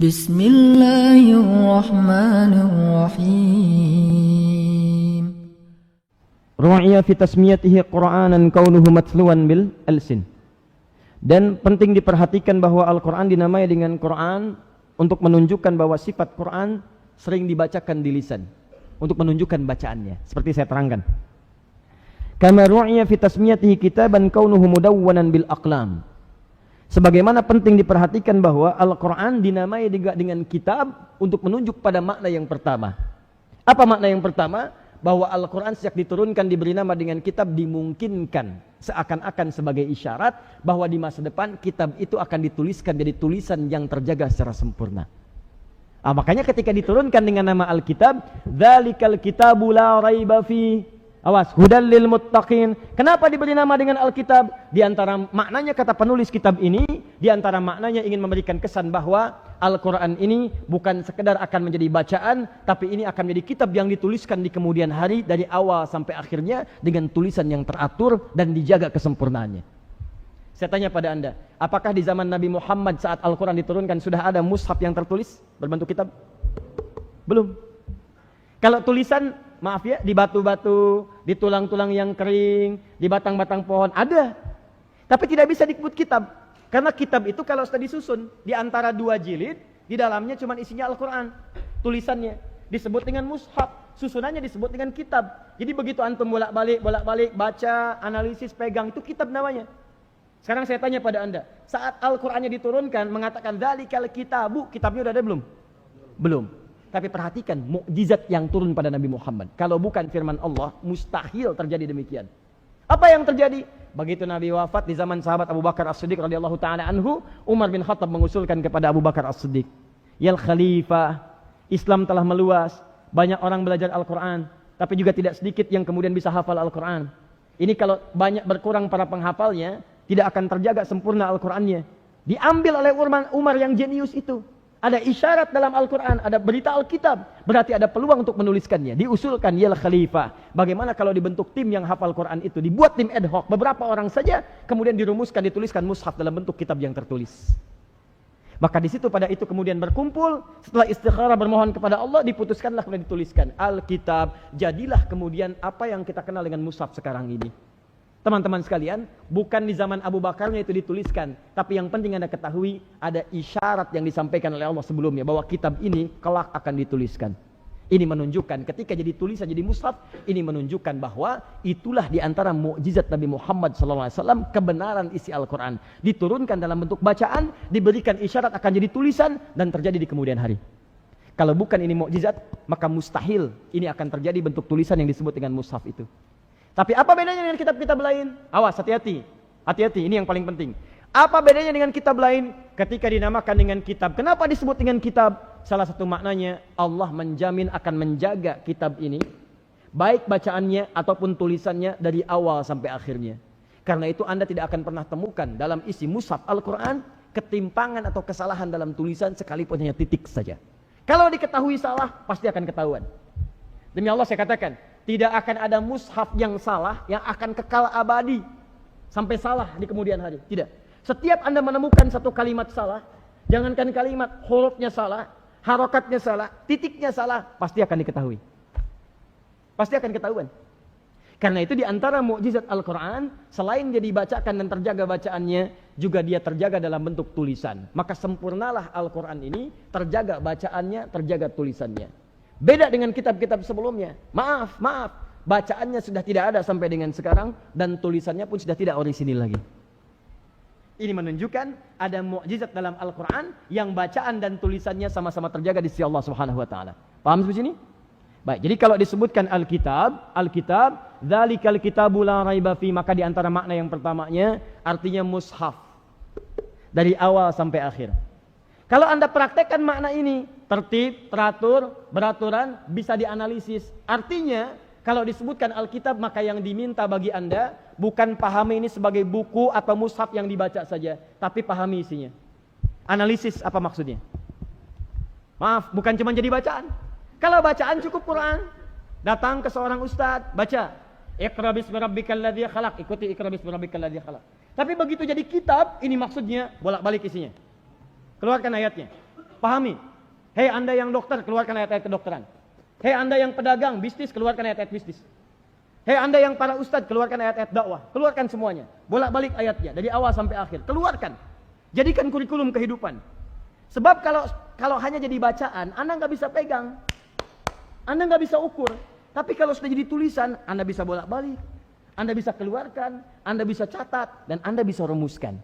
Bismillahirrahmanirrahim. Ru'ya fi tasmiyatihi Qur'anan kaunuhu matluwan bil alsin. Dan penting diperhatikan bahwa Al-Quran dinamai dengan Quran untuk menunjukkan bahwa sifat Quran sering dibacakan di lisan, untuk menunjukkan bacaannya, seperti saya terangkan. Kama ru'ya fi tasmiyatihi kitaban kaunuhu mudawwanan bil aqlam. Sebagaimana penting diperhatikan bahwa Al-Quran dinamai juga dengan kitab untuk menunjuk pada makna yang pertama. Apa makna yang pertama? Bahwa Al-Quran sejak diturunkan diberi nama dengan kitab dimungkinkan seakan-akan sebagai isyarat bahwa di masa depan kitab itu akan dituliskan jadi tulisan yang terjaga secara sempurna. Makanya ketika diturunkan dengan nama Al-Kitab, dzalikal kitabu la raiba fi, awas, hudal lil muttaqin. Kenapa diberi nama dengan Alkitab? Di antara maknanya kata penulis kitab ini, di antara maknanya ingin memberikan kesan bahwa Al-Quran ini bukan sekedar akan menjadi bacaan, tapi ini akan menjadi kitab yang dituliskan di kemudian hari dari awal sampai akhirnya dengan tulisan yang teratur dan dijaga kesempurnaannya. Saya tanya pada Anda, apakah di zaman Nabi Muhammad saat Al-Quran diturunkan sudah ada mushaf yang tertulis berbentuk kitab? Belum. Kalau tulisan, maaf ya, di batu-batu, di tulang-tulang yang kering, di batang-batang pohon, ada. Tapi tidak bisa disebut kitab. Karena kitab itu kalau sudah disusun, di antara dua jilid, di dalamnya cuma isinya Al-Quran. Tulisannya disebut dengan mushaf, susunannya disebut dengan kitab. Jadi begitu antum bolak-balik, baca, analisis, pegang, itu kitab namanya. Sekarang saya tanya pada Anda, saat Al-Qurannya diturunkan, mengatakan dzalikal kitabu, kitabnya udah ada belum? Belum. Tapi perhatikan mukjizat yang turun pada Nabi Muhammad. Kalau bukan firman Allah, mustahil terjadi demikian. Apa yang terjadi? Begitu Nabi wafat di zaman sahabat Abu Bakar As-Siddiq radhiyallahu taala anhu, Umar bin Khattab mengusulkan kepada Abu Bakar As-Siddiq, "Ya Khalifah, Islam telah meluas, banyak orang belajar Al-Quran, tapi juga tidak sedikit yang kemudian bisa hafal Al-Quran. Ini kalau banyak berkurang para penghafalnya, tidak akan terjaga sempurna Al-Qurannya." Diambil oleh Umar yang jenius itu. Ada isyarat dalam Al-Quran, ada berita Alkitab, berarti ada peluang untuk menuliskannya. Diusulkan, ya Khalifah, bagaimana kalau dibentuk tim yang hafal Quran itu, dibuat tim ad hoc, beberapa orang saja, kemudian dirumuskan, dituliskan mushaf dalam bentuk kitab yang tertulis. Maka di situ pada itu kemudian berkumpul, setelah istikharah bermohon kepada Allah, diputuskanlah kemudian dituliskan Alkitab. Jadilah kemudian apa yang kita kenal dengan mushaf sekarang ini. Teman-teman sekalian, bukan di zaman Abu Bakarnya itu dituliskan, tapi yang penting Anda ketahui ada isyarat yang disampaikan oleh Allah sebelumnya bahwa kitab ini kelak akan dituliskan. Ini menunjukkan ketika jadi tulisan jadi mushaf, ini menunjukkan bahwa itulah di antara mukjizat Nabi Muhammad SAW, kebenaran isi Al-Quran. Diturunkan dalam bentuk bacaan, diberikan isyarat akan jadi tulisan dan terjadi di kemudian hari. Kalau bukan ini mukjizat, maka mustahil ini akan terjadi bentuk tulisan yang disebut dengan mushaf itu. Tapi apa bedanya dengan kitab-kitab lain? Awas, hati-hati. Hati-hati, ini yang paling penting. Apa bedanya dengan kitab lain ketika dinamakan dengan kitab? Kenapa disebut dengan kitab? Salah satu maknanya Allah menjamin akan menjaga kitab ini, baik bacaannya ataupun tulisannya dari awal sampai akhirnya. Karena itu Anda tidak akan pernah temukan dalam isi mushaf Al-Quran ketimpangan atau kesalahan dalam tulisan sekalipun hanya titik saja. Kalau diketahui salah, pasti akan ketahuan. Demi Allah saya katakan, tidak akan ada mushaf yang salah yang akan kekal abadi sampai salah di kemudian hari. Tidak. Setiap Anda menemukan satu kalimat salah, jangankan kalimat, hurufnya salah, harokatnya salah, titiknya salah, pasti akan diketahui. Pasti akan ketahuan. Karena itu di antara mukjizat Al-Quran, selain dia dibacakan dan terjaga bacaannya, juga dia terjaga dalam bentuk tulisan. Maka sempurnalah Al-Quran ini, terjaga bacaannya, terjaga tulisannya. Beda dengan kitab-kitab sebelumnya. Maaf, bacaannya sudah tidak ada sampai dengan sekarang dan tulisannya pun sudah tidak orisinil lagi. Ini menunjukkan ada mukjizat dalam Al-Quran yang bacaan dan tulisannya sama-sama terjaga di sisi Allah Subhanahu wa taala. Paham sampai sini? Baik, jadi kalau disebutkan Alkitab, dzalikal kitabu la raiba fi, maka di antara makna yang pertamanya artinya mushaf. Dari awal sampai akhir. Kalau Anda praktekkan makna ini, tertib, teratur, beraturan, bisa dianalisis. Artinya, kalau disebutkan Alkitab, maka yang diminta bagi Anda bukan pahami ini sebagai buku atau mushaf yang dibaca saja, tapi pahami isinya. Analisis apa maksudnya? Maaf, bukan cuma jadi bacaan. Kalau bacaan cukup Quran. Datang ke seorang ustadz, baca. Iqra bismi rabbikal ladzi khalaq, ikuti Iqra bismi rabbikal ladzi khalaq. Tapi begitu jadi kitab, ini maksudnya bolak-balik isinya. Keluarkan ayatnya. pahami. Hei Anda yang dokter, keluarkan ayat-ayat kedokteran. Hei Anda yang pedagang, bisnis, keluarkan ayat-ayat bisnis. Hei Anda yang para ustadz, keluarkan ayat-ayat dakwah. Keluarkan semuanya. Bolak-balik ayatnya, dari awal sampai akhir. Keluarkan. Jadikan kurikulum kehidupan. Sebab kalau hanya jadi bacaan, Anda nggak bisa pegang. Anda nggak bisa ukur. Tapi kalau sudah jadi tulisan, Anda bisa bolak-balik. Anda bisa keluarkan, Anda bisa catat, dan Anda bisa rumuskan.